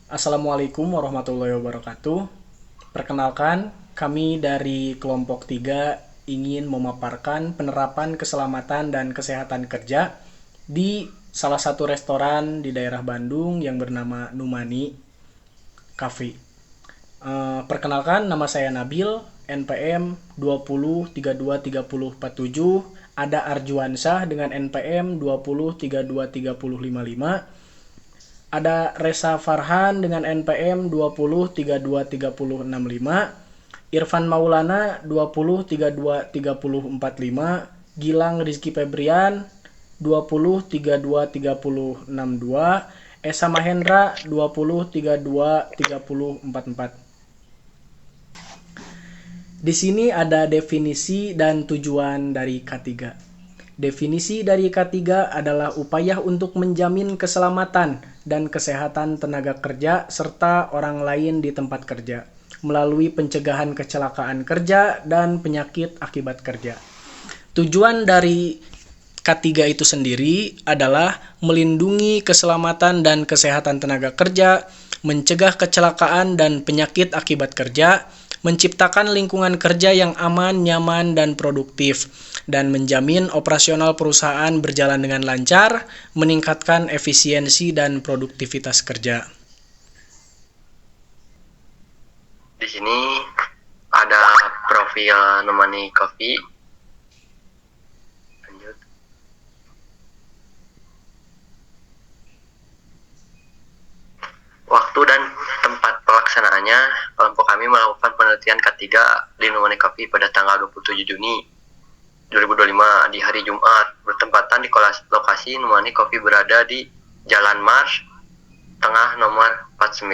Assalamualaikum warahmatullahi wabarakatuh. Perkenalkan, kami dari kelompok 3 ingin memaparkan penerapan keselamatan dan kesehatan kerja di salah satu restoran di daerah Bandung yang bernama Numani Cafe. Perkenalkan, nama saya Nabil, NPM 20323047, ada Arjuansyah dengan NPM 20323055, ada Reza Farhan dengan NPM 20323065, Irfan Maulana 20323045, Gilang Rizky Febrian 20323062, Esa Mahendra 20323044. Di sini ada definisi dan tujuan dari K3. Definisi dari K3 adalah upaya untuk menjamin keselamatan dan kesehatan tenaga kerja serta orang lain di tempat kerja melalui pencegahan kecelakaan kerja dan penyakit akibat kerja. Tujuan dari K3 itu sendiri adalah melindungi keselamatan dan kesehatan tenaga kerja, mencegah kecelakaan dan penyakit akibat kerja, menciptakan lingkungan kerja yang aman, nyaman, dan produktif, dan menjamin operasional perusahaan berjalan dengan lancar, meningkatkan efisiensi dan produktivitas kerja. Di sini ada profil Numani Coffee. Lanjut. Waktu dan tempat pelaksanaannya, kelompok kami melakukan penelitian K3 di Numani Coffee pada tanggal 27 Juni 2025 di hari Jumat, bertempatan di lokasi Numani Coffee berada di Jalan Mars Tengah nomor 49,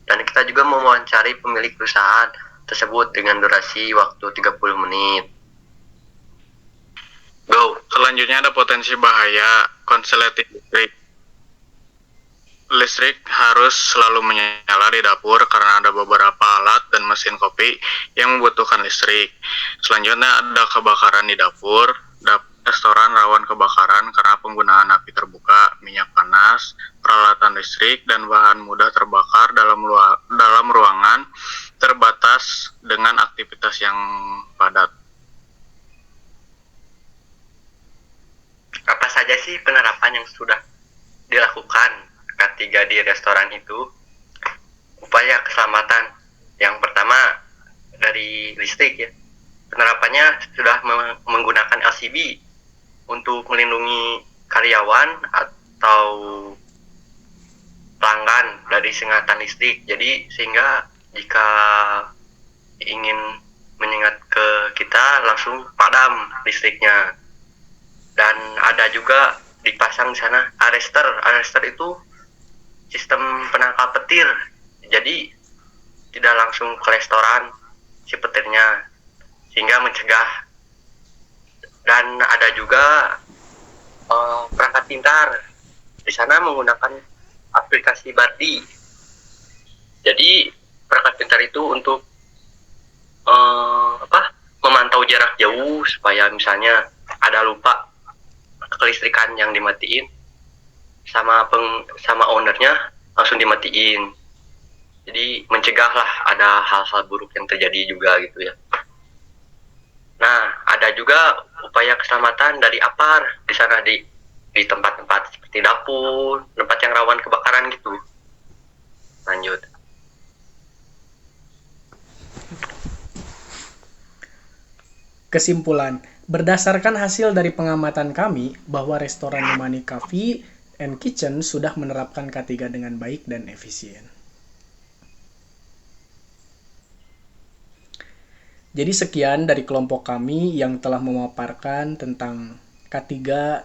dan kita juga mewawancari pemilik perusahaan tersebut dengan durasi waktu 30 menit. Go. Selanjutnya ada potensi bahaya konsleting listrik. Listrik harus selalu menyala di dapur karena ada beberapa alat dan mesin kopi yang membutuhkan listrik. Selanjutnya ada kebakaran di dapur. Restoran rawan kebakaran karena penggunaan api terbuka, minyak panas, peralatan listrik, dan bahan mudah terbakar dalam ruangan terbatas dengan aktivitas yang padat. Apa saja sih penerapan yang sudah dilakukan K3 di restoran itu? Upaya keselamatan yang pertama dari listrik ya. Penerapannya sudah menggunakan LCB untuk melindungi karyawan atau pelanggan dari sengatan listrik. Jadi sehingga jika ingin menyengat ke kita langsung padam listriknya. Dan ada juga dipasang di sana arrester. Arrester itu sistem penangkal petir. Jadi tidak langsung ke restoran si petirnya, sehingga mencegah. Dan ada juga perangkat pintar. Di sana menggunakan aplikasi Bardi. Jadi perangkat pintar itu untuk memantau jarak jauh supaya misalnya ada lupa kelistrikan yang dimatiin sama ownernya langsung dimatiin. Jadi mencegahlah ada hal-hal buruk yang terjadi juga gitu ya. Nah, ada juga upaya keselamatan dari APAR di sana di tempat-tempat seperti dapur, tempat yang rawan kebakaran gitu. Lanjut. Kesimpulan, berdasarkan hasil dari pengamatan kami bahwa restoran Numani Cafe and Kitchen sudah menerapkan K3 dengan baik dan efisien. Jadi sekian dari kelompok kami yang telah memaparkan tentang K3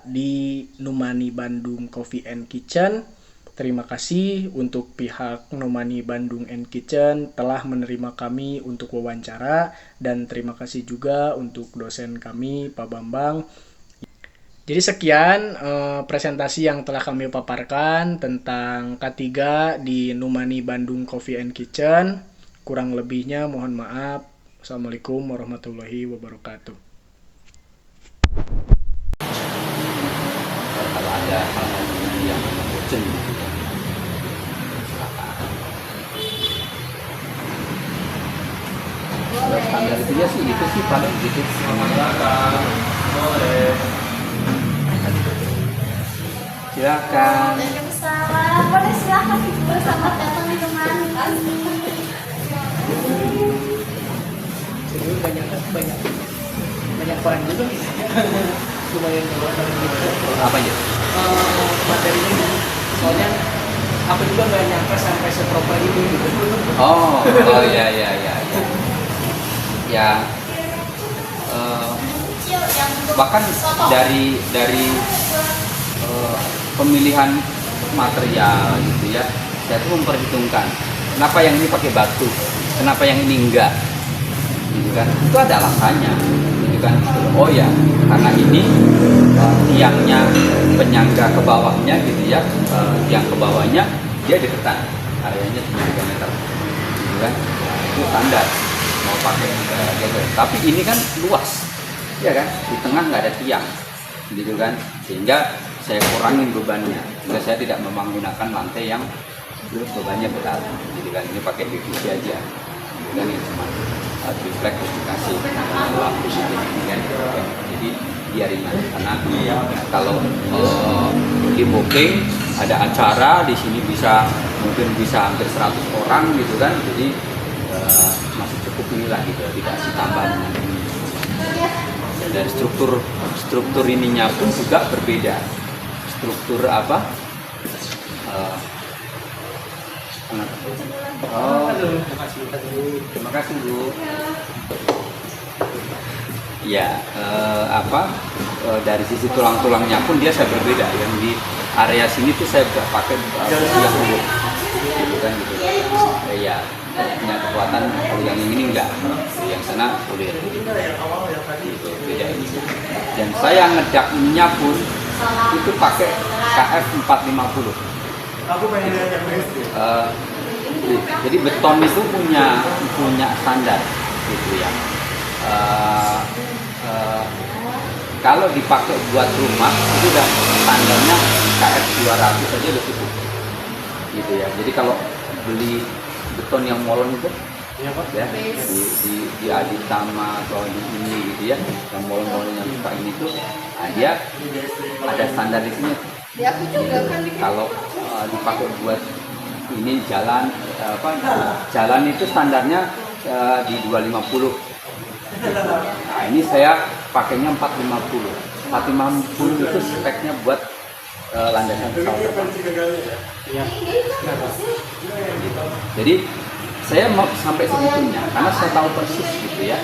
di Numani Bandung Coffee and Kitchen. Terima kasih untuk pihak Numani Bandung and Kitchen telah menerima kami untuk wawancara, dan terima kasih juga untuk dosen kami Pak Bambang Jadi sekian presentasi yang telah kami paparkan tentang K3 di Numani Bandung Coffee and Kitchen. Kurang lebihnya mohon maaf. Assalamualaikum warahmatullahi wabarakatuh. Kalau ada hal-hal yang urgent standar itu ya sih itu sih paling gitu. Silakan. Waalaikumsalam. Boleh silakan Ibu, selamat datang di Numani. Jadi banyak bahan juga. Lumayan Apa ya? materinya. Soalnya aku juga nggak nyangka sampai seproper ini gitu. Oh ya ya ya ya. Ya bahkan dari pemilihan material gitu ya, saya tuh memperhitungkan kenapa yang ini pakai batu, kenapa yang ini enggak, gitu kan? Itu ada alasannya, gitu kan? Oh ya, karena ini tiangnya penyangga ke bawahnya gitu ya, tiang ke bawahnya dia deketan, areanya 3 meter, gitu kan? Itu standar mau pakai gitu. Tapi ini kan luas, ya kan? Di tengah nggak ada tiang, gitu kan? Sehingga saya kurangin bebannya, sehingga saya tidak menggunakan lantai yang bebannya berat, gitu kan? Ini pakai PVC aja, gitu kan? Ini cuma triplek terus dikasih lampu ini kan? Jadi dia ringan, karena kalau di booking ada acara di sini mungkin bisa hampir 100 orang gitu kan? Jadi masih cukup inilah gitu, tidak ditambah dengan ini. Dan struktur ininya pun juga berbeda. Struktur apa? Terima kasih Bu. Ya, dari sisi tulang-tulangnya pun dia saya berbeda. Yang di area sini tuh saya pakai yang unik, gitu kan gitu. Ya, punya kekuatan. Kalau yang ini enggak, yang sana kulit. Gitu, beda ini. Dan saya ngedak ininya pun itu pakai KF 450. Jadi beton itu punya standar gitu ya. Kalau dipakai buat rumah itu udah standarnya KF 200 saja udah cukup gitu ya. Jadi kalau beli beton yang molon itu ya di Aditama atau di ini gitu ya, yang molon-molon yang suka ini tuh, dia ada standar di sini. Kalau dipakai buat ini jalan itu standarnya di 250. Nah, ini saya pakainya 450. 450 itu speknya buat landasan pesawat terbang. Jadi saya mau sampai segitunya karena saya tahu persis gitu ya.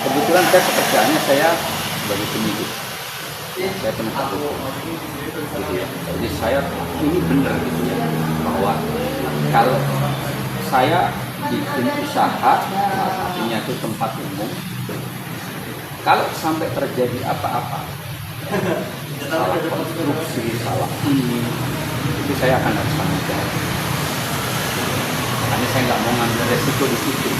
Kebetulan pekerjaannya saya sebagai penyidik, saya penegak hukum gitu ya. Jadi saya ini benar gitu ya, bahwa kalau saya bikin usaha, artinya itu tempat umum, kalau sampai terjadi apa-apa, salah konstruksi, salah ini, itu saya akan harus tanggung jawab. Makanya saya nggak mau ngambil resiko di situ.